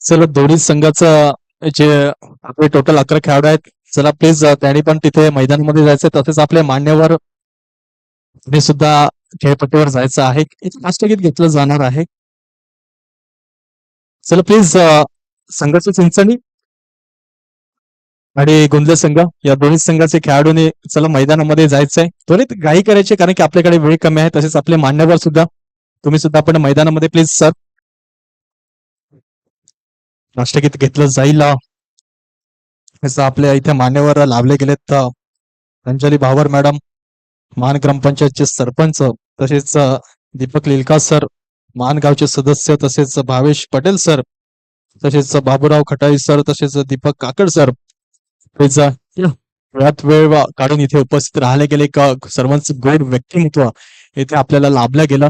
चला दोन्ही संघाचं जे आपले टोटल 11 खेळाडू आहेत, चला प्लीज त्यांनी पण तिथे मैदानामध्ये जायचं. तसेच आपले मान्यवर हे सुद्धा खेळपट्टीवर जायचं आहे. इथे राष्ट्रगीत घेतलं जाणार आहे. चला प्लीज संघाची चिंचणी आणि गोंदले संघ या दोन्ही संघाचे खेळाडूंनी चला मैदानामध्ये जायचंय. त्वरित घाई करायची कारण की आपल्याकडे वेळ कमी आहे. तसेच आपले मान्यवर सुद्धा, तुम्ही सुद्धा आपण मैदानामध्ये प्लीज सर. राष्ट्रगीत घेतलं जाईल. आपल्या इथे मान्यवर लाभले गेलेत. अंजली भावर मॅडम, मान ग्रामपंचायतचे सरपंच, तसेच दीपक लिलका सर, मान गावचे सदस्य, तसेच भावेश पटेल सर, तसेच बाबूराव खटाई सर, तसेच दीपक काकड सर. वेळात वेळ काढून इथे उपस्थित राहिले गेले. सर्वांचं गोड व्यक्तिमत्व इथे आपल्याला लाभलं गेलं.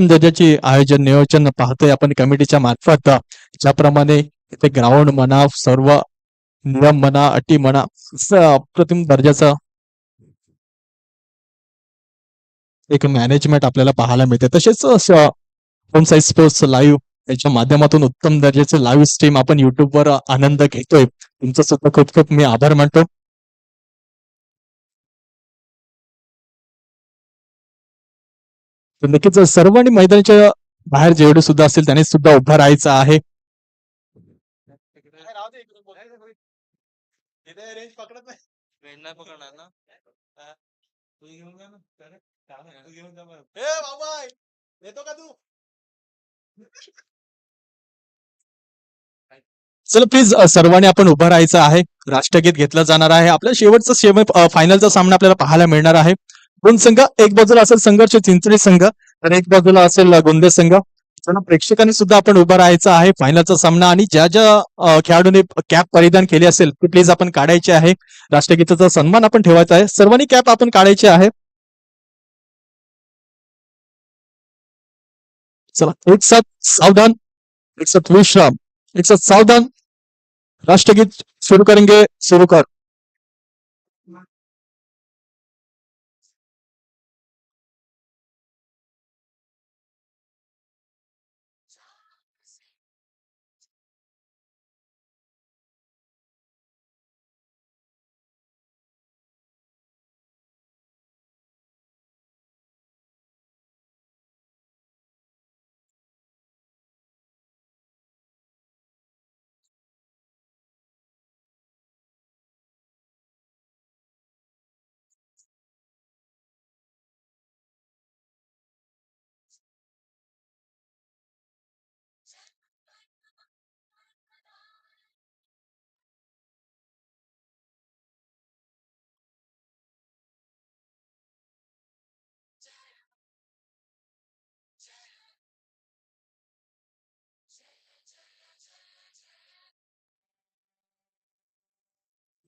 त्याची आयोजन नियोजन पाहतोय आपण कमिटीच्या मार्फत. ज्याप्रमाणे इथे ग्राउंड म्हणा, सर्व नियम म्हणा, अटी म्हणा, अप्रतिम दर्जाचा एक मॅनेजमेंट आपल्याला पाहायला मिळते. तसेच होम साईज स्पोर्ट्स लाईव्ह याच्या माध्यमातून उत्तम दर्जाचे लाईव्ह स्ट्रीम आपण युट्यूबवर आनंद घेतोय. तुमचं सुद्धा खूप खूप मी आभार मानतो. नक्कीच सर्वांनी मैदानाच्या बाहेर जेवढे सुद्धा असतील त्यांनी सुद्धा उभं राहायचं आहे. चला प्लीज सर्वांनी आपण उभं राहायचं आहे. राष्ट्रगीत घेतलं जाणार आहे. आपल्या शेवटचा फायनलचा सामना आपल्याला पाहायला मिळणार आहे. दोन संघ, एक बाजूला असेल संघर्ष चिंचणी संघ तर एक बाजूला असेल गोंदे संघ. चला प्रेक्षकांनी सुद्धा आपण उभं राहायचं आहे फायनलचा सामना. आणि ज्या ज्या खेळाडूंनी कॅप परिधान केली असेल ती प्लीज आपण काढायची आहे. राष्ट्रगीताचा सन्मान आपण ठेवायचा आहे. सर्वांनी कॅप आपण काढायची आहे. चला एक साथ सावधान, एक साथ विश्राम, एक साथ सावधान. राष्ट्रगीत शुरू करेंगे. शुरू कर.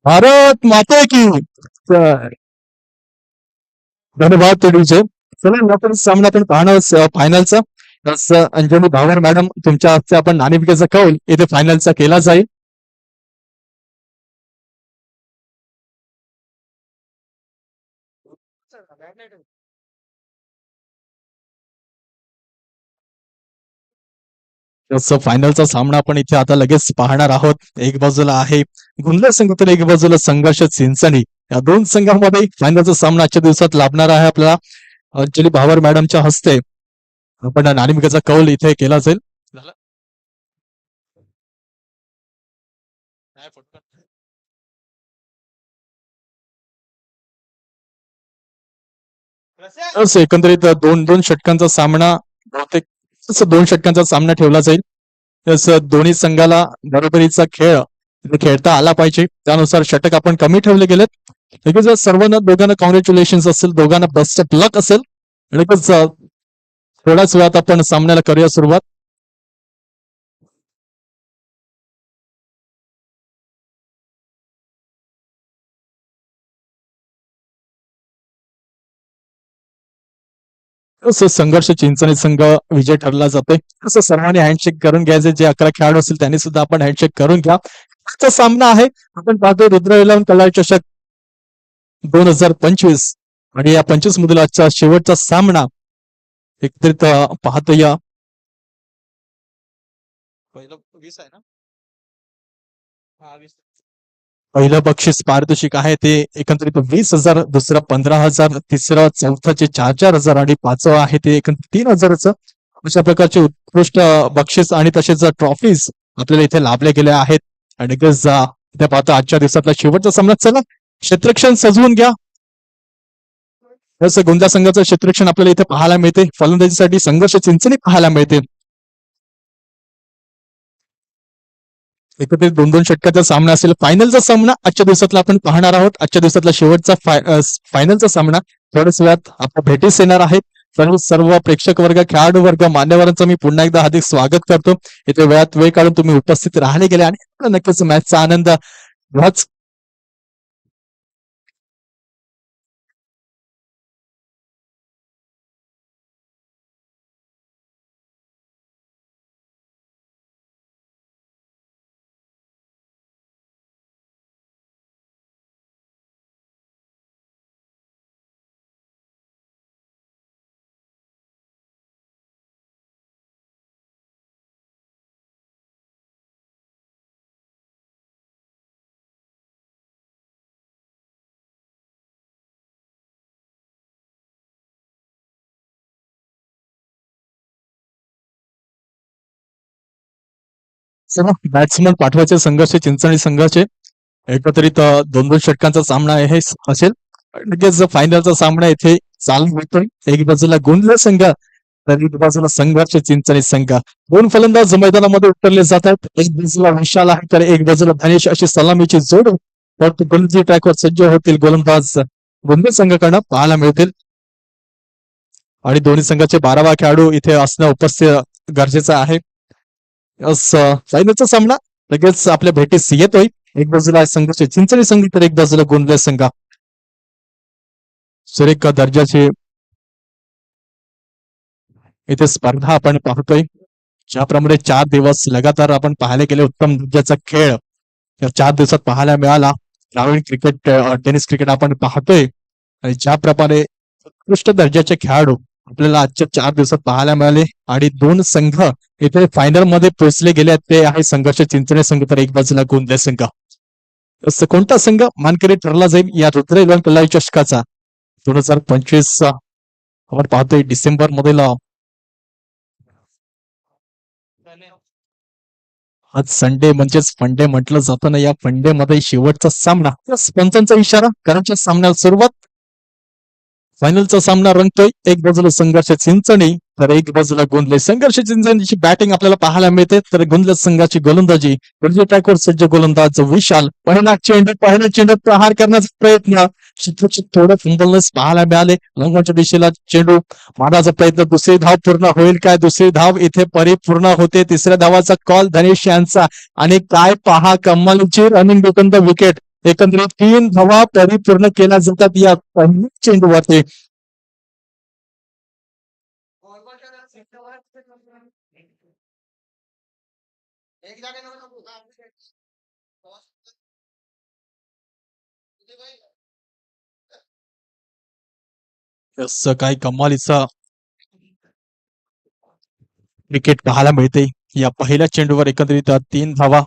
भारत माता की धन्यवाद तुडीचे. चला आपण सामना आपण पाहणार फायनलचा. अंजली भावर मॅडम, तुमच्या हस्ते आपण नाणेफेकीचा कौल इथे फायनलचा केला जाईल. फायनलचा सामना आपण इथे आता लगेच पाहणार आहोत. एक बाजूला आहे गुंडा संघ तर एक बाजूला संघर्ष चिंचणी. या दोन संघांमध्ये फायनलचा सामना आजच्या दिवसात लाभणार आहे. आपल्याला अंजली भावर मॅडमच्या हस्ते आपण नाणेफेकीचा कौल इथे केला जाईल. एकंदरीत दोन षटकांचा सामना, बहुतेक 2 षटकांचा सामना ठेवला जाईल. तसं दोन्ही संघाला बरोबरीचा खेळ खेळता आला पाहिजे. त्यानुसार षटक आपण कमी ठेवले गेलेत. जर सर्वांना दोघांना कॉंग्रॅच्युलेशन असेल, दोघांना बेस्ट ऑफ लक असेल. थोड्याच वेळात आपण सामन्याला करूया सुरुवात. संघर्ष चिंचणी संघ विजय ठरला जातोय. तसं सर्वांनी हँडशेक करून घ्यायचे. जे 11 खेळाडू असतील त्यांनी सुद्धा आपण हँडशेक करून घ्या. आजचा सामना आहे, आपण पाहतोय रुद्र इलेव्हन कलार चषक 2025 आणि या 25 मधील आजचा शेवटचा सामना एकत्रित पाहतोय. 20 आहे ना? पहिलं बक्षीस पारितोषिक आहे ते एकंदरीत 20,000, दुसरं 15,000, तिसरं चौथाचे 4,000 आणि पाचवं आहे ते एकंदरीत 3,000चं. अशा प्रकारचे उत्कृष्ट बक्षीस आणि तसेच ट्रॉफीज आपल्याला इथे लाभले गेले आहेत. आणि इथे पाहतो आजच्या दिवसातला शेवटचा सामना. चला क्षेत्रक्षण सजवून घ्या. जसं गोंदिया संघाचं क्षेत्रक्षण आपल्याला इथे पाहायला मिळते. फलंदाजीसाठी संघर्ष चिंचणी पाहायला मिळते. एकत्रित 2-2 षटकाचा सामना असेल. फायनलचा सामना आजच्या दिवसातला आपण पाहणार आहोत. आजच्या दिवसातला शेवटचा फायनलचा सामना थोड्याच वेळात आपल्या भेटीस येणार आहे. सर्व प्रेक्षक वर्ग, खेळाडू वर्ग, मान्यवरांचं मी पुन्हा एकदा हार्दिक स्वागत करतो. इथे वेळात वेळ काढून तुम्ही उपस्थित राहिले गेले आणि नक्कीच मॅचचा आनंद घ्याच. चला बॅट्समन पाठवायचे संघर्ष चिंचणी संघाचे. एकत्रित 2-2 षटकांचा सामना आहे असेल. लगेच फायनलचा सामना इथे चालू होतोय. एक बाजूला गोंदिया संघ तर एक बाजूला संघर्ष चिंचणी संघ. दोन फलंदाज मैदानामध्ये उतरले जात आहेत. एक बाजूला विशाल आहे तर एक बाजूला धनेश, अशी सलामीची जोड गोलंदाजी ट्रॅकवर सज्ज होतील गोलंदाज गोंदिया संघाकडनं पाहायला मिळतील. आणि दोन्ही संघाचे 12वा खेळाडू इथे असणं उपस्थित गरजेचं आहे. फायनलचा सामना लगेच आपल्या भेटीस येतोय. एक बाजूला संघर्ष चिंचणी संघ तर एक बाजूला गोंदिया संघ. सुरेख दर्जाची इथे स्पर्धा आपण पाहतोय. ज्याप्रमाणे 4 दिवस लगातार आपण पाहायला गेले उत्तम दर्जाचा खेळ या 4 दिवसात पाहायला मिळाला. ग्रामीण क्रिकेट, टेनिस क्रिकेट आपण पाहतोय आणि ज्याप्रमाणे उत्कृष्ट दर्जाचे खेळाडू आपल्याला आजच्या 4 दिवसात पाहायला मिळाले. आणि 2 संघ इथे फायनल मध्ये पोहोचले गेले आहेत. ते आहे संघर्ष चिंचणी संघ तर एक बाजूला गोंदिया संघ. कोणता संघ मानकरी ठरला जाईल या रुद्र इलेव्हन कल्लारी चषकाचा 2025 आपण पाहतोय डिसेंबर मधील आज संडे म्हणजेच फंडे म्हटलं जातं ना. या फंडे मध्ये शेवटचा सामना, पंचांचा इशारा करायच्या सामन्याला सुरुवात. फायनलचा सामना रंगतोय. एक बाजूला संघर्ष चिंचणी तर एक बाजूला गोंदिया. संघर्ष चिंचणीची बॅटिंग आपल्याला पाहायला मिळते तर गोंदिया संघाची गोलंदाजी ट्रॅकवर सज्ज गोलंदाज विशाल. पहिला चेंडू प्रहार करण्याचा प्रयत्न. थोडं फिंबलनेस पाहायला मिळाले. लंगाच्या दिशेला चेंडू मारण्याचा प्रयत्न. दुसरी धाव पूर्ण होईल काय? दुसरी धाव इथे परिपूर्ण होते. तिसऱ्या धावाचा कॉल धनेश यांचा. आणि काय पहा कमालीची रनिंग एकंद विकेट. एकंदरीत 3 धावा परिपूर्ण केल्या जातात या पहिल्या चेंडूवरती. असं काही कमालीचा विकेट पाहायला मिळते या पहिल्या चेंडूवर. एकंदरीत 3 धावा.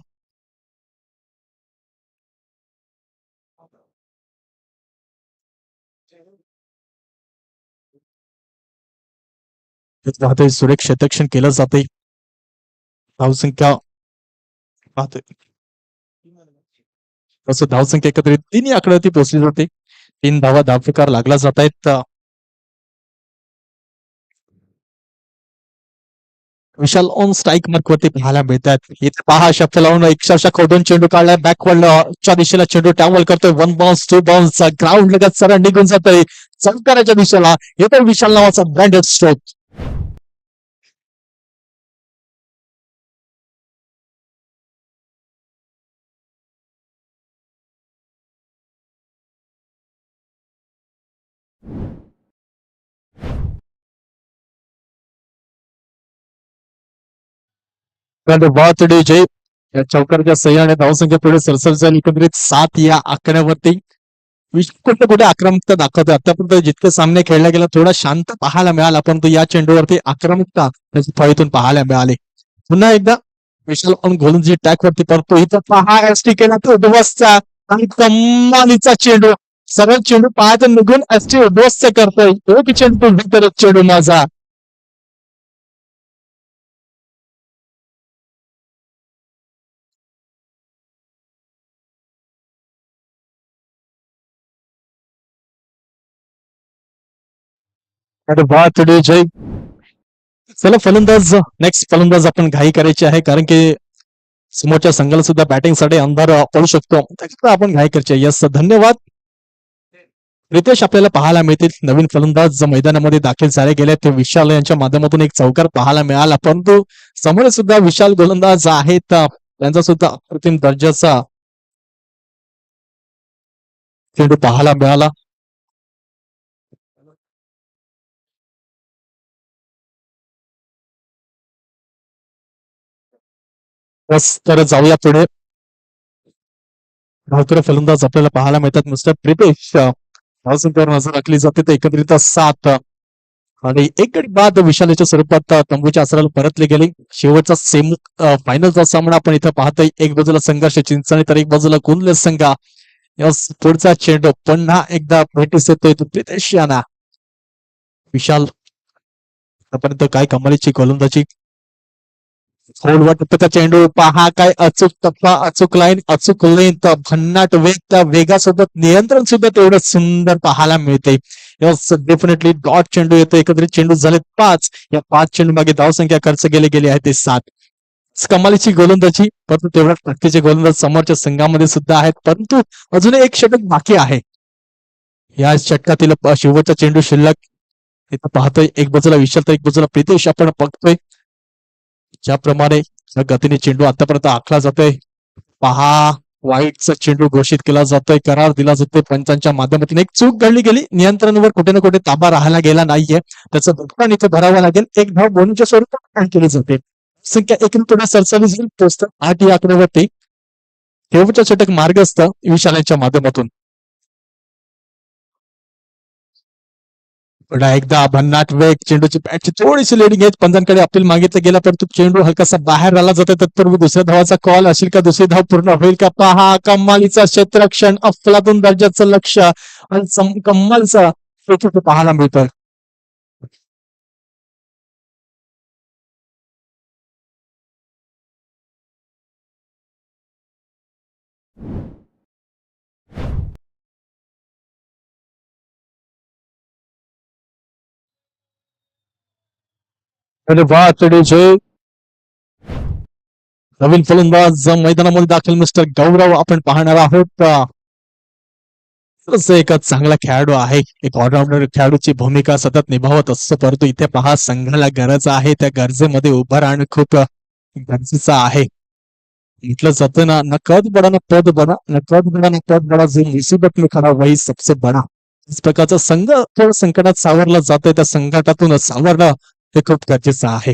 पाहतोय सुरेख शतक्षण केलं जाते. धावसंख्या पाहतोय तसं धावसंख्या एकत्रित 3 आकड्यावरती पोहोचली जाते. 3 धावा धावफेकार लागला जात आहेत. विशाल ऑन स्ट्राईक मार्क वरती पाहायला मिळतात. इथे पहा शब्द लावून अक्षरशः खोडून चेंडू काढलाय. बॅकवर्डच्या दिशेला चेंडू टॅवल करतोय. 1 बाउन्स 2 बाउन्स ग्राउंड लगत सरळ निघून जातोय चौकाराच्या दिशेला. येतोय विशाल नावाचा ब्रँडेड स्ट्रोक. बर्थडे जय या चौकारच्या सह्याने धावसंख्या पुढे सरसर जाईल. एकंदरीत 7 या आकड्यावरती कुठे कुठे आक्रमकता दाखवते. आतापर्यंत जितके सामने खेळला गेला थोडा शांत पाहायला मिळाला, परंतु या चेंडूवरती आक्रमकता त्याची फळीतून पाहायला मिळाली. पुन्हा एकदा विशाल पण गोलंदाजी ट्रॅक वरती पडतो. इथं पहा एसटी केला तो उद्ध्वस्त आणि कमालीचा चेंडू. सरळ चेंडू पाहायचा निघून एसटी उद्ध्वस्त करतोय. एक चेंडू भीतर चेंडू माझा. अरे वा तुडे जय. चला फलंदाज नेक्स्ट फलंदाज आपण घाई करायची आहे कारण की समोरच्या संघाला सुद्धा बॅटिंगसाठी अंधार पडू शकतो त्याच्यामुळे आपण घाई करायची. यस धन्यवाद रितेश. आपल्याला पाहायला मिळतील नवीन फलंदाज मैदानामध्ये दाखल झाले गेले ते विशाल यांच्या माध्यमातून एक चौकार पाहायला मिळाला परंतु समोर सुद्धा विशाल गोलंदाज आहेत त्यांचा सुद्धा अप्रतिम दर्जाचा चेंडू पाहायला मिळाला. बस तर जाऊया पुढे. धावकरी फलंदाज आपल्याला पाहायला मिळतात मिस्टर प्रितेश. धावसंख्येवर नजर राखली जाते तर एकत्रित 7 आणि एक गडी बाद विशालाच्या स्वरूपात तंबूच्या आसराला परतले गेले. शेवटचा फायनलचा सामना आपण इथं पाहतोय. एक बाजूला संघर्ष चिंचणी तर एक बाजूला कुंडले संघ. पुढचा चेंडू पुन्हा एकदा भेटीस येतोय तो प्रितेश यांना. विशाल आतापर्यंत काय कमालीची गोलंदाजी. खोलवर टप्प्याचा चेंडू पहा काय अचूक टप्पा अचूक लाईन अचूक लेन तर भन्नाट वेग त्या वेगासोबत नियंत्रण सुद्धा तेवढं सुंदर पाहायला मिळते. डेफिनेटली डॉट चेंडू येतो. एकत्रित चेंडू झाले 5. या 5 चेंडू मागे धावसंख्या खर्च गेले आहे ते 7. कमालीची गोलंदाजी परंतु तेवढ्या ताकदीचे गोलंदाज समोरच्या संघामध्ये सुद्धा आहेत परंतु अजून एक षटक बाकी आहे. या षटकातील शेवटचा चेंडू शिल्लक इथं पाहतोय. एक बाजूला विशाल तर एक बाजूला प्रितेश आपण बघतोय. ज्याप्रमाणे गतीने चेंडू आतापर्यंत आखला जातोय पहा वाईटचा चेंडू घोषित केला जातोय. करार दिला जातोय पंचांच्या माध्यमातून. एक चूक घडली गेली. नियंत्रणावर कुठे ना कुठे ताबा राहायला गेला नाहीये. त्याचं भुगतान इथं भरावं लागेल. एक धाव बोनच्या स्वरूपात केली जाते. संख्या एकूण थोडा सरसावी जाईल पोहोचतं 8 या आकड्यावरती. शेवटचा षटक मार्गस्थ विशालांच्या माध्यमातून. पुन्हा एकदा भन्नाट वेग चेंडूची बॅटची थोडीशी लेडिंग आहे. पंजांकडे अपील मागितलं गेला परंतु चेंडू हलकासा बाहेर आला जातो. तत्पूर्वी दुसऱ्या धावाचा कॉल असेल का दुसरी धाव पूर्ण होईल का पहा कमालीचा क्षेत्ररक्षण अफलातून दर्जाचं लक्ष आणि कमालचा पाहायला मिळतं. अरे वा जय. नवीन फलंदाज मैदानामध्ये दाखल मिस्टर गौरव आपण पाहणार आहोत. एक चांगला खेळाडू आहे. एक ऑलराऊंडर खेळाडूची भूमिका सतत निभावत असतो परंतु इथे पहा संघाला गरज आहे. त्या गरजेमध्ये उभं राहणं खूप गरजेचं आहे. म्हटलं जातं ना न कद बडा ना पद बडा न कद बडा ना पद बडा जो मुसीबत में खडा वही सबसे बडा. इस प्रकारचा संघ थोडं संकटात सावरला जातोय. त्या संकटातून सावरणं हे खूप गरजेचं आहे.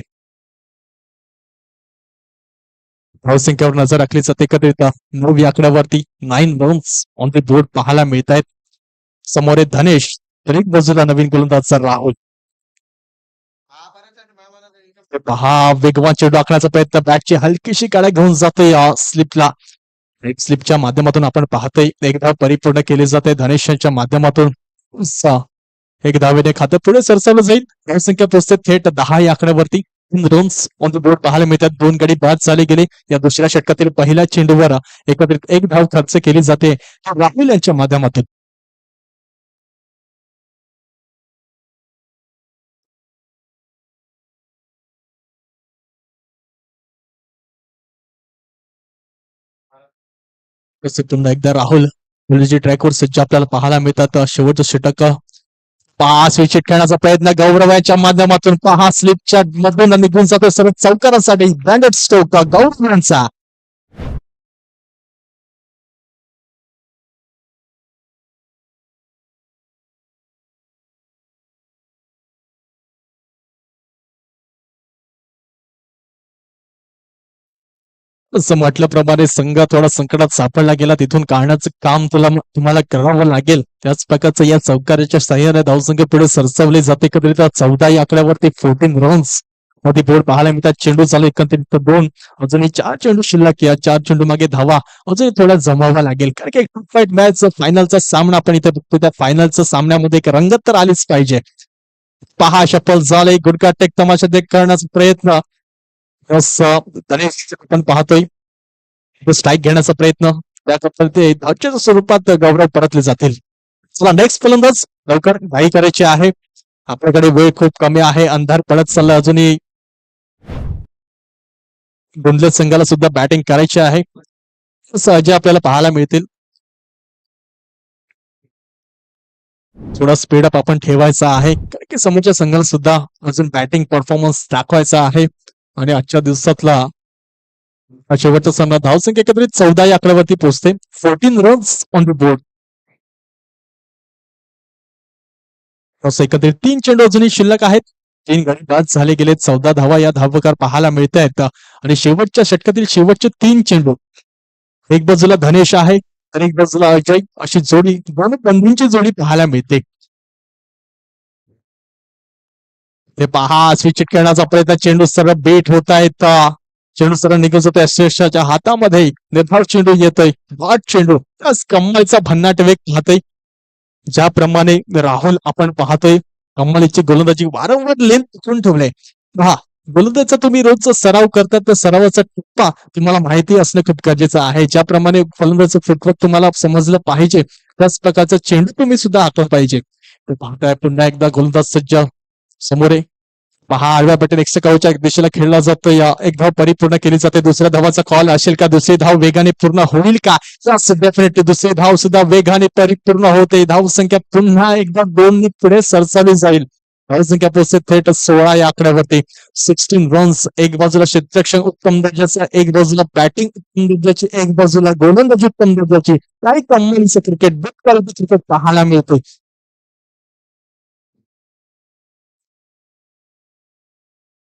धावसंख्येवर नजर राखली जाते एकत्रित 9 आकड्यावरती 9 रन्स ऑन द बोर्ड पाहायला मिळत आहेत. समोर धनेश तर एक बाजूला नवीन गोलंदाज राहुल. पहा वेगवान चेंडू आखण्याचा प्रयत्न बॅटची हलकीशी काळ्या घेऊन जातोय स्लिपला. एक स्लिपच्या माध्यमातून आपण पाहतोय एक धाव परिपूर्ण केली जाते धनेश माध्यमातून. एक धावेने खातं पुढे सरसावलं जाईल. धावसंख्या पोहोचते थेट 10 या आकड्यावरती. 3 रन्स ऑन द बोर्ड पाहायला मिळतात. 2 गडी बाद झाले गेले. या दुसऱ्या षटकातील पहिल्या चेंडूवर एकत्रित एक धाव खर्च केली जाते राहुल यांच्या माध्यमातून. पुन्हा एकदा राहुल ट्रॅकवर सज्ज आपल्याला पाहायला मिळतात. शेवटचं षटक 5 विकेट खेळण्याचा प्रयत्न गौरवाच्या माध्यमातून पहा स्लिपच्या मधून निघून जातो सरळ चौकारासाठी ब्रँडेड स्टोक गौरवांचा. असं म्हटल्याप्रमाणे संघ थोडा संकटात सापडला गेला. तिथून काढण्याचं काम तुम्हाला करावं लागेल. त्याच प्रकारचं या चौकाराच्या सहाय्याने धावसंख्या पुढे सरसवले जाते. एकत्रित 14 या आकड्यावरती 14 रन्स मध्ये बोर्ड पाहायला मिळतात. चेंडू चालू एकंदरीत दोन, अजूनही 4 चेंडू शिल्लक. या 4 चेंडू मागे धावा अजूनही थोडा जमावा लागेल, कारण की एक फाईट मॅच फायनलचा सामना आपण इथे बघतो. त्या फायनलच्या सामन्यामध्ये एक रंगत तर आलीच पाहिजे. पहा शपल झाले गुडका टेक तमाशा देख करण्याचा प्रयत्न. गणेश आपण पाहतोय स्ट्राईक घेण्याचा प्रयत्न, त्याकरता ते धावच्या स्वरूपात गौरव परतले जातील. चला नेक्स्ट फलंदाज लवकर घाई करायची आहे, आपल्याकडे वेळ खूप कमी आहे, अंधार पडत चालला. अजूनही गोंधळ संघाला सुद्धा बॅटिंग करायची आहे, सहज आपल्याला पाहायला मिळतील. थोडा स्पीडअप आपण ठेवायचा आहे, कारण की समोरच्या संघाला सुद्धा अजून बॅटिंग परफॉर्मन्स दाखवायचा आहे. आणि आजच्या दिवसातला शेवटचा सामना धावसंख्या एकत्रित 14 या आकड्यावरती पोहोचते. 14 रन्स ऑन द बोर्ड. एकत्रित 3 चेंडू अजूनही शिल्लक आहेत. 3 गडी बाद झाले गेले. 14 धावा या धावकार पाहायला मिळत आहेत. आणि शेवटच्या षटकातील शेवटचे 3 चेंडू, एक बाजूला धनेश आहे तर एक बाजूला अजय, अशी जोडी, दोन बंधूंची जोडी पाहायला मिळते. ते पहा स्विच करण्याचा प्रयत्न, चेंडू सरळ बेट होत आहेत. चेंडू सरळ निघत होतोय श्रेष्ठाच्या हातामध्ये. निर्धाव चेंडू येतोय, बाद चेंडू, त्याच कम्मलचा भन्नाट वेग पाहतोय. ज्याप्रमाणे राहुल आपण पाहतोय कम्मलीची गोलंदाजी वारंवार लेंथ उचलून ठेवले. पहा गोलंदाजचा तुम्ही रोजचा सराव करतात, तर सरावाचा टप्पा तुम्हाला माहिती असणं खूप गरजेचं आहे. ज्याप्रमाणे फलंदाजचं फुटवर्क तुम्हाला समजलं पाहिजे, त्याच प्रकारचा चेंडू तुम्ही सुद्धा आखला पाहिजे. तर पाहताय पुन्हा एकदा गोलंदाज सज्ज समोर. पहा आडव्या बटन एक्सट्रा दिशेला खेळला जातो. या एक धाव परिपूर्ण केली जाते. दुसऱ्या धावाचा कॉल असेल का? दुसरी धाव वेगाने पूर्ण होईल का? डेफिनेटली दुसरी धाव सुद्धा वेगाने परिपूर्ण होते. धावसंख्या पुन्हा एकदा 2 पुढे सरसावली जाईल. धावसंख्या पोहोचते थेट 16 या आकड्यावरती. 16 रन्स. एक बाजूला क्षेत्ररक्षण उत्तम दर्जाचं, एक बाजूला बॅटिंग उत्तम दर्जाची, एक बाजूला गोलंदाजी उत्तम दर्जाची. काही कमालीचं क्रिकेट, क्रिकेट पाहायला मिळते.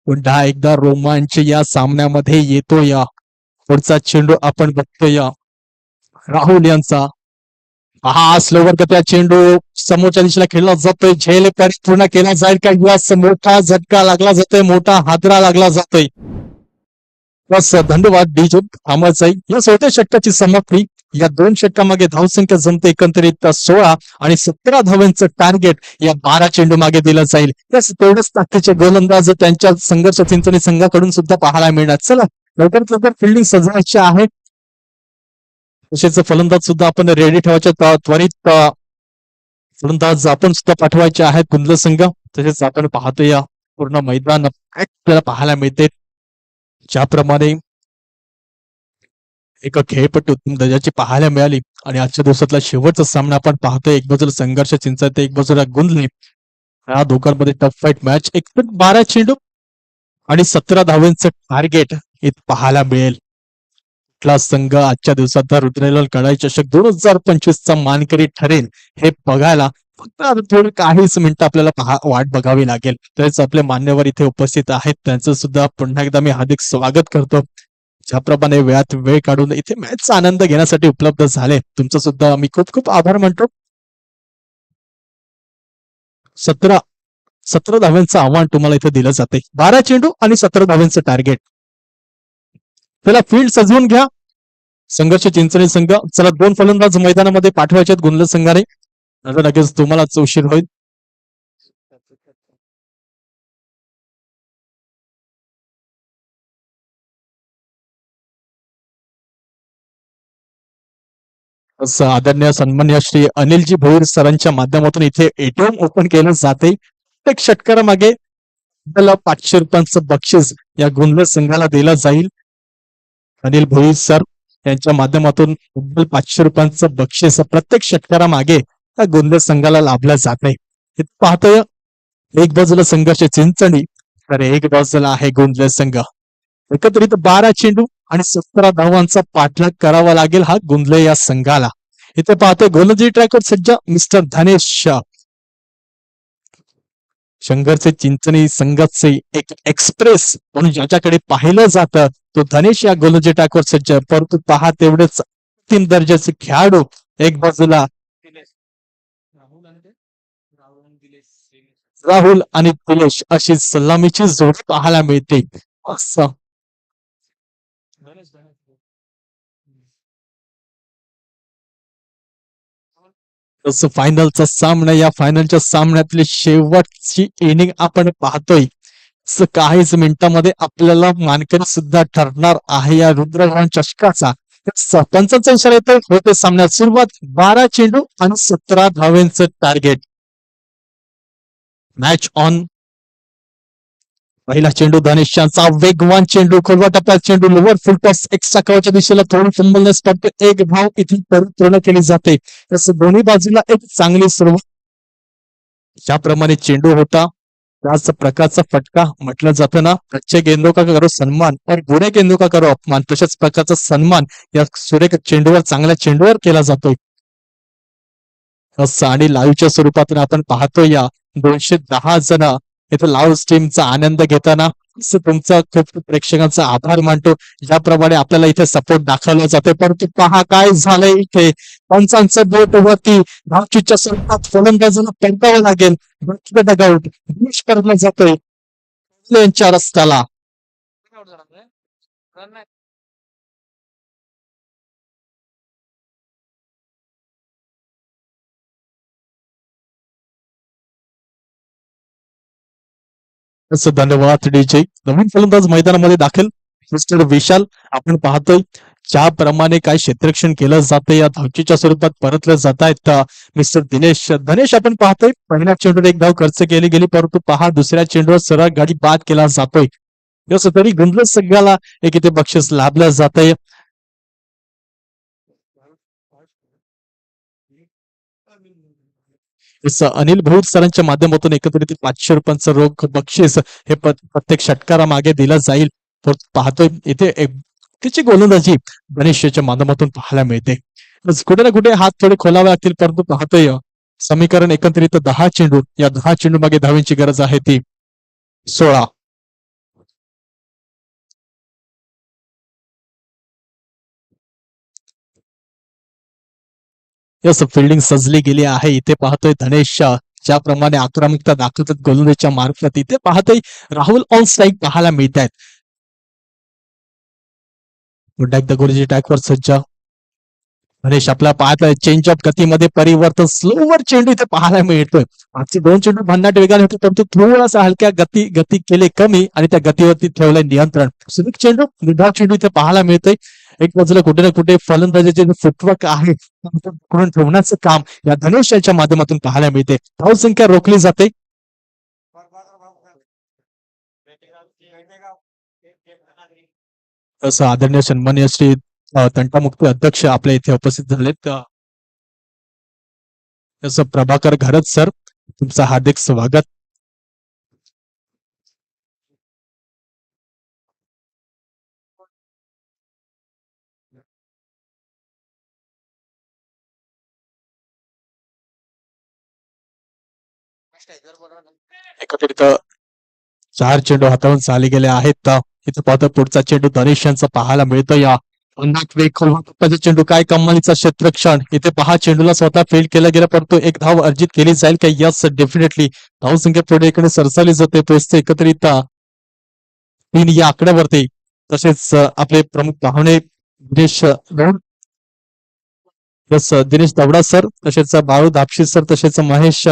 पुन्हा एकदा रोमांच या सामन्यामध्ये येतो. या पुढचा चेंडू आपण बघतोय राहुल यांचा. हा स्लोवर त्या चेंडू समोरच्या दिशेला खेळला जातोय. झेल पूर्ण केला जाईल का? यास मोठा झटका लागला जातोय, मोठा हादरा लागला जातोय. बस धन्यवाद डीजे थांबायचं. या 16 षटकाची समाप्ती. या 2 षटकामागे धावसंख्या जमते एकंदरीत 16 आणि 17 धावांचं टार्गेट या 12 चेंडू मागे दिलं जाईल. त्याच तेवढेच ताकदीचे गोलंदाज त्यांच्या संघर्ष चिंचणी संघाकडून सुद्धा पाहायला मिळणार. चला लवकरात लवकर फिल्डिंग सजवायची आहे. तसेच फलंदाज सुद्धा आपण रेडी ठेवायचे. त्वरित फलंदाज आपण सुद्धा पाठवायचे आहेत गुंजल संघ. तसेच आपण पाहतोय या पूर्ण मैदान आपल्याला पाहायला मिळते. ज्याप्रमाणे एक खेळपट्टी उत्तम दर्जाची पाहायला मिळाली. आणि आजच्या दिवसातला शेवटचा सामना आपण पाहतोय. एक बाजूला संघर्ष चिंचते, एक बाजूला गुंजले. या दोघांमध्ये टफ फाईट मॅच. एक 12 चेंडू आणि 17 धावांचं टार्गेट इथं पाहायला मिळेल. कुठला संघ आजच्या दिवसात रुद्रलाल कडाई चषक 2025 चा मानकरी ठरेल हे बघायला फक्त थोडं काहीच मिनिटं आपल्याला वाट बघावी लागेल. तसेच आपले मान्यवर इथे उपस्थित आहेत, त्यांचं सुद्धा पुन्हा एकदा मी हार्दिक स्वागत करतो. ज्याप्रमाणे वेळात वेळ काढून इथे मॅचचा आनंद घेण्यासाठी उपलब्ध झाले, तुमचं सुद्धा मी खूप खूप आभार मानतो. 17 धाव्यांचं आव्हान तुम्हाला इथे दिलं जाते. 12 चेंडू आणि 17 धाव्यांचं टार्गेट. त्याला फील्ड सजवून घ्या संघर्ष चिंचणी संघ. चला 2 फलंदाज मैदानामध्ये पाठवायचे आहेत गुंजल संघाने. लगेच तुम्हालाच उशीर होईल. आदरणीय सन्मान्य श्री अनिलजी भोईर सरांच्या माध्यमातून इथे एटीएम ओपन केलं जाते. प्रत्येक षटकारामागे 500 रुपयांचं बक्षीस या गुंजल संघाला दिलं जाईल. अनिल भोईर सर यांच्या माध्यमातून 500 रुपयांचं बक्षीस प्रत्येक षटकारामागे या गुंजल संघाला लाभलं जात आहे. पाहतोय एक बाजूला संघर्ष चिंचणी तर एक बाजूला आहे गुंजल संघ. एकत्रित 12 चेंडू आणि 17 धावांचा पाठलाग करावा लागेल हा गुंजले या संघाला. इथे पाहतोय गोलंदाजी ट्रॅकवर सज्ज मिस्टर धनेश शाह. संघर्ष चिंचणी संघाचे एक एक्सप्रेस म्हणून ज्याच्याकडे पाहिलं जातं तो धनेश या गोलंदाजी ट्रॅकवर सज्ज. परंतु पहा तेवढेच 3 दर्जाचे खेळाडू एक बाजूला राहुल आणि दिनेश अशी सलामीची जोडी पाहायला मिळते. असं तसं फायनलचा सामना, या फायनलच्या सामन्यातली शेवटची इनिंग आपण पाहतोय. काहीच मिनिटांमध्ये आपल्याला मानकरी सुद्धा ठरणार आहे या रुद्रग्रहण चषकाचा. पंचांचा इशारा येतोय, होते सामन्यात सुरुवात. 12 चेंडू आणि 17 धावेंचं टार्गेट. Match on. पहिला चेंडू धनेश यांचा वेगवान चेंडू, खोलवा टप्प्यात चेंडू, लोवर फुल टॉस एक्स्ट्रा कव्हरच्या दिशेला थोडी फंबलनेस पडते. एक धाव इथे पूर्ण केली जाते. तसं दोन्ही बाजूला एक चांगली सुरुवात. ज्याप्रमाणे चेंडू होता त्याच प्रकारचा फटका म्हटलं जातं ना, अच्छे गेंदों का करो सन्मान और बुरे गेंदों का करो अपमान. तशाच प्रकारचा सन्मान या सुरेख चेंडूवर, चांगल्या चेंडूवर केला जातोय. असं आणि लाईव्हच्या स्वरूपातून आपण पाहतो या 210 जण इथे लाईव्ह स्ट्रीमचा आनंद घेताना. असं तुमचा खूप प्रेक्षकांचा आभार मानतो, ज्याप्रमाणे आपल्याला इथे सपोर्ट दाखवला जाते. परंतु पहा काय झालंय इथे. पंचांचं बोट वरती, धावचीच्या स्वरूपात फलंदाजांना पेंटावं लागेल. डगआउट फिनिश करण्यात जातोय यांच्या रस्त्याला. असं धन्यवाद डीजे. नवीन फलंदाज मैदानामध्ये दाखल मिस्टर विशाल. आपण पाहतोय ज्याप्रमाणे काय क्षेत्ररक्षण केलं जातं, या धावचीच्या स्वरूपात परतलं जात आहेत मिस्टर दिनेश. धनेश आपण पाहतोय पहिल्या चेंडूवर एक धाव खर्च केली गेली, परंतु पहा दुसऱ्या चेंडूवर सरळ गाडी बाद केला जातोय. जसं तरी गुंजल सगळ्याला एक इथे बक्षीस लाभलं जातंय. अनिल भोईर सरांच्या माध्यमातून एकत्रित 500 रुपयांचं रोख बक्षीस हे प्रत्येक षटकारा मागे दिलं जाईल. पाहतोय इथे तिची गोलंदाजी गणेशच्या माध्यमातून पाहायला मिळते. कुठे ना कुठे हात थोडे खोलावे लागतील, परंतु पाहतोय समीकरण एकत्रित 10 चेंडू, या 10 चेंडू मागे धावांची गरज आहे ती 16. यस, फिल्डिंग सजली गेली आहे. इथे पाहतोय धनेश ज्याप्रमाणे आक्रमकता दाखवतात गोलंदाजीच्या मार्फत, इथे पाहतोय राहुल ऑन स्ट्राईक पाहायला मिळत आहेत. पुन्हा एकदा गोलंदाजी ट्रॅकवर सज्ज. गणेश आपला पाहतोय चेंज ऑफ गतीमध्ये परिवर्तन, स्लोवर चेंडू इथे पाहायला मिळतोय. आजचे 2 चेंडू भन्नाट वेगाने होते, परंतु थोडासा हलक्या गती केले कमी आणि त्या गतीवरती ठेवलंय नियंत्रण. सुरेख चेंडू, निर्धाव चेंडू इथे पाहायला मिळतोय. एक बाजूला कुठे ना कुठे फलंदाजाचे फुटवर्क आहे करून ठेवण्याचं काम या धनेश यांच्या माध्यमातून पाहायला मिळते. धावसंख्या रोखली जाते. असं आदरणीय सन्मान्य श्री तंटामुक्ती अध्यक्ष आपल्या इथे उपस्थित झालेत. तसं प्रभाकर घरत सर, तुमचं हार्दिक स्वागत. एकत्रित 4 चेंडू हाताळून चालले गेले आहेत. इथे पाहतो पुढचा चेंडू धनेश यांचा पाहायला मिळतो. या चेंडू काय कमालीचा क्षेत्रक्षण. इथे पहा चेंडूला स्वतः फेल केला गेला, परंतु एक धाव अर्जित केली जाईल का? Yes, definitely. धावसंख्या पुढे इकडे सरसावली जाते. पोहोचते एकत्रित 3 या आकड्यावरती. तसेच आपले प्रमुख पाहुणे दिनेश दवडा सर, तसेच बाळू धापशी सर, तसेच महेश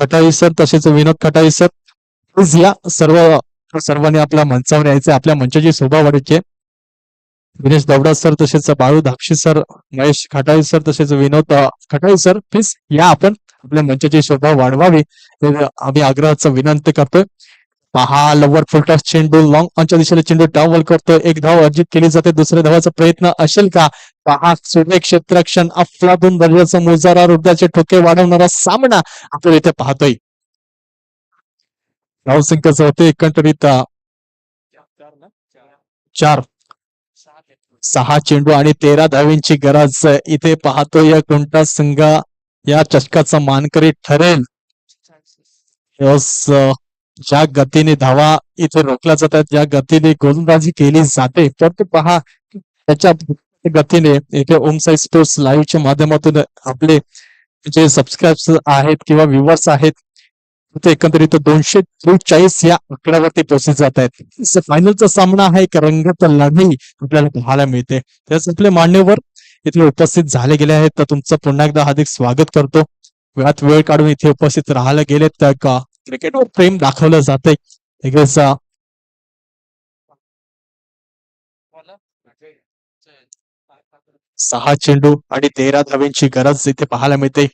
खटाई सर, तसेच विनोद खटाई सर, या सर्वांनी आपल्या मंचावर यायचे, आपल्या मंचाची शोभा वाढायची. दिनेश दवडा सर, तसेच बाळू धापशी सर, महेश खटाई सर, तसेच विनोद खटाई सर, प्लीज या, आपण आपल्या मंचाची शोभा वाढवावी आम्ही आग्रहाचं विनंती करतोय. पहा लोवर फुलटॉस चेंडू, लॉंग ऑनच्या दिशेने चेंडू डावल करतोय. एक धाव अर्जित केली जाते. दुसऱ्या धावाचा प्रयत्न असेल का? पहा सुरेख क्षेत्ररक्षण, अफलातून दर्जाचा मुजारा, रुद्राचे ठोके वाढवणारा सामना आपण इथे पाहतोय. धावसंख्याचं होते एकंदरीत 4. 6 चेंडू आणि 13 धावींची गरज इथे पाहतोय. कोणता संघ या चषकाचा मानकरी ठरेल? ज्या गतीने धावा इथे रोखल्या जातात, ज्या गतीने गोलंदाजी केली जाते, तर पहा त्याच्या गतीने इथे ओम साई स्पोर्ट्स लाईव्हच्या माध्यमातून आपले जे सबस्क्राईबर्स आहेत किंवा व्ह्युअर्स आहेत, ते एकंदरीत 243 या आकड्यावरती पोहोचले जात आहेत. फायनलचा सामना आहे, एक रंगत लढाई आपल्याला पाहायला मिळते. त्याच आपले मान्यवर इथे उपस्थित झाले गेले आहेत, तर तुमचं पुन्हा एकदा हार्दिक स्वागत करतो. वेळात वेळ काढून इथे उपस्थित राहायला गेलेत, तर क्रिकेटवर प्रेम दाखवलं जातंय. एकच 6 चेंडू आणि 13 धावेंची गरज इथे पाहायला मिळते.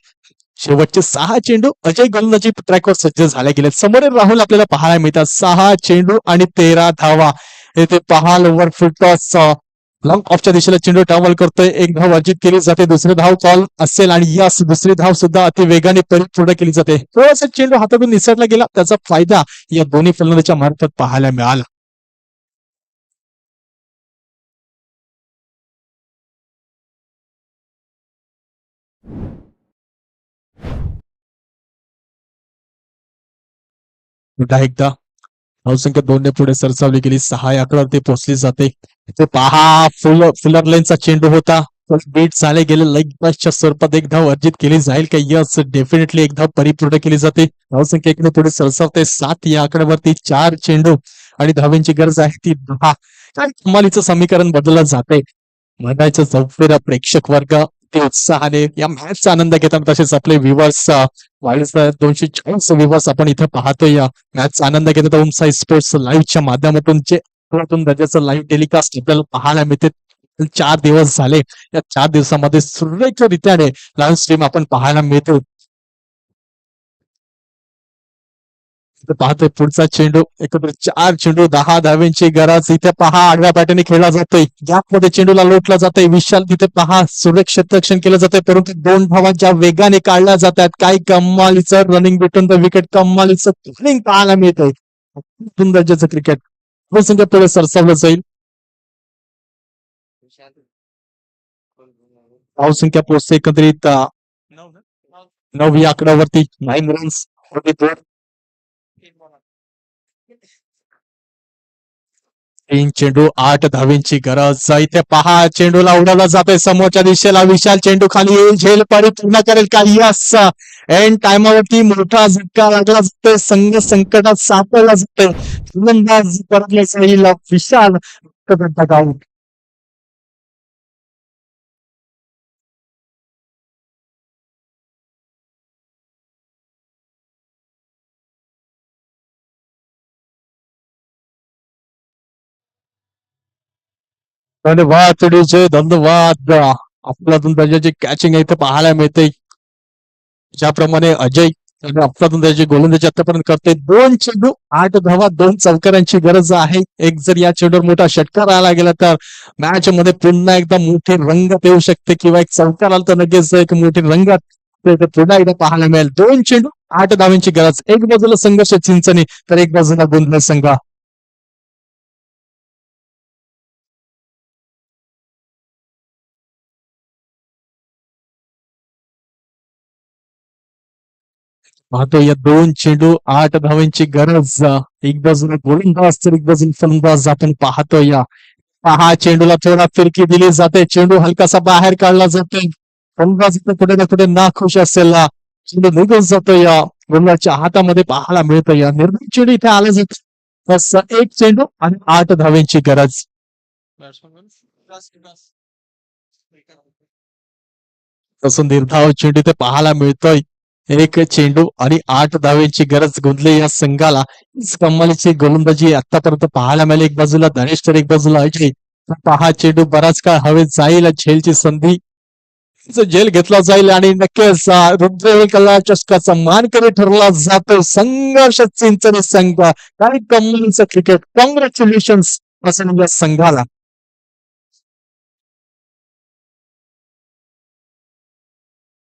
शेवटचे 6 चेंडू अजय गोलंदाजी ट्रॅकवर सज्ज झाले गेले. समोरील राहुल आपल्याला पाहायला मिळतात. 6 चेंडू आणि 13 धावा. इथे पहाल ओव्हर फुलटॉस लॉंग ऑफच्या दिशेला चेंडू ट्रॅव्हल करतोय. एक धाव अर्जित केली जाते, दुसरी धाव कॉल असेल आणि यस दुसरी धाव सुद्धा अति वेगाने परिपूर्ण केली जाते. थोडासा चेंडू हातातून निसटला गेला, त्याचा फायदा या दोन्ही फलंदाजांच्या मार्फत पाहायला मिळाला. पुन्हा एकदा धावसंख्या 2 पुढे सरसावली गेली. 6 या आकड्यावरती पोहोचली जाते. ते पहा फुलर लेनचा चेंडू होता, बीट झाले गेले. लेग ब्रेकच्या स्वरूपात एक धाव अर्जित केली जाईल का? यस डेफिनेटली एक धाव परिपूर्ण केली जाते. धावसंख्या इकडे पुढे सरसावते. 7 या आकड्यावरती 4 चेंडू आणि धावेंची गरज आहे ती 10. काय कमालीचं समीकरण बदललं जाते. म्हणायचं चौफेरा प्रेक्षक वर्ग ते उत्साहाने या मॅचचा आनंद घेतात. तसेच आपले व्ह्युअर्स 240 व्ह्युअर्स आपण इथे पाहतोय. या मॅचचा आनंद घेतात. ओम साई स्पोर्ट्स लाईव्हच्या माध्यमातून जे दर्जाचं लाईव्ह टेलिकास्ट आपल्याला पाहायला मिळते. 4 दिवस झाले. या 4 दिवसामध्ये सुरेखरित्याने लाईव्ह स्ट्रीम आपण पाहायला मिळतो. पाहतोय पुढचा चेंडू, एकत्र 4 चेंडू 10 धावेंची गरज. इथे पहा आडव्या बॅटने खेळला जातोय. गॅपमध्ये चेंडूला लोटला जातोय. विशाल तिथे पहा सुरक्षित रक्षण केलं जातंय, परंतु 2 धावांच्या वेगाने काढल्या जातात. काही कमालीचं रनिंग बिटवीन द विकेट, कमालीचं रनिंग पाहायला मिळतंय. दर्जाचं क्रिकेट संख्या पुढे सरसावलं जाईल. धावसंख्या पोहोचते एकंदरीत 9 या आकड्यावरती. 9 रन्स. 3 चेंडू 8 धावेंची गरज. इथे पहा चेंडूला उडवला जातोय समोरच्या दिशेला. विशाल चेंडू खाली येईल, झेल पारी पूर्ण करेल का? यस एंड टायमावरती मोठा झटका लागला जातोय. संघ संकटात सापडला जातोय. फलंदाज परतल्याचा येईल विशाल आउट. धन्यवाद विजय, धन्यवाद. आपल्यातून त्याची कॅचिंग इथे पाहायला मिळते. ज्याप्रमाणे अजय आपल्यातून त्याची गोलंदाजी आतापर्यंत करते. 2 चेंडू 8 धावा 2 चौकारांची गरज आहे. एक जर या चेंडूवर मोठा षटकार राहिला गेला तर मॅच मध्ये पुन्हा एकदा मोठी रंगत येऊ शकते, किंवा एक चौकार आला तर लगेच एक मोठी रंगत पुन्हा एकदा पाहायला मिळेल. 2 चेंडू 8 धावेंची गरज. एक बाजूला संघर्ष चिंचणी तर एक बाजूला गोंधळ संघ. पाहतो या 2 चेंडू 8 धावेंची गरज. एक बाजूला गोलंदाज तर एक बाजूला फलंदाज आपण पाहतो. या 6 चेंडूला थोडा फिरकी दिली जाते. चेंडू हलकासा बाहेर काढला जातोय. फलंदाज कुठे ना कुठे नाखुश असेल. चेंडू निघून जातो या गोलंदाजच्या हातामध्ये पाहायला मिळतं. या निर्णय चेंडू इथे आला जातो. बस 1 चेंडू आणि 8 धावेंची गरज. तसं निर्धाव चेंडू इथे पाहायला मिळतोय. 1 चेंडू आणि 8 धावेंची गरज गुंतली या संघाला. कमालीची गोलंदाजी आतापर्यंत पाहायला मिळाली. एक बाजूला धनेश तर एक बाजूला अजय. पहा चेंडू बराच काळ हवेत जाईल. झेलची संधी झेल घेतला जाईल आणि नक्कीच रुद्र चषकाचा मानकरी ठरला जातो संघर्ष चिंचणी संघ. काही कमालीचं क्रिकेट. कॉंग्रॅच्युलेशन असं म्हणजे संघाला.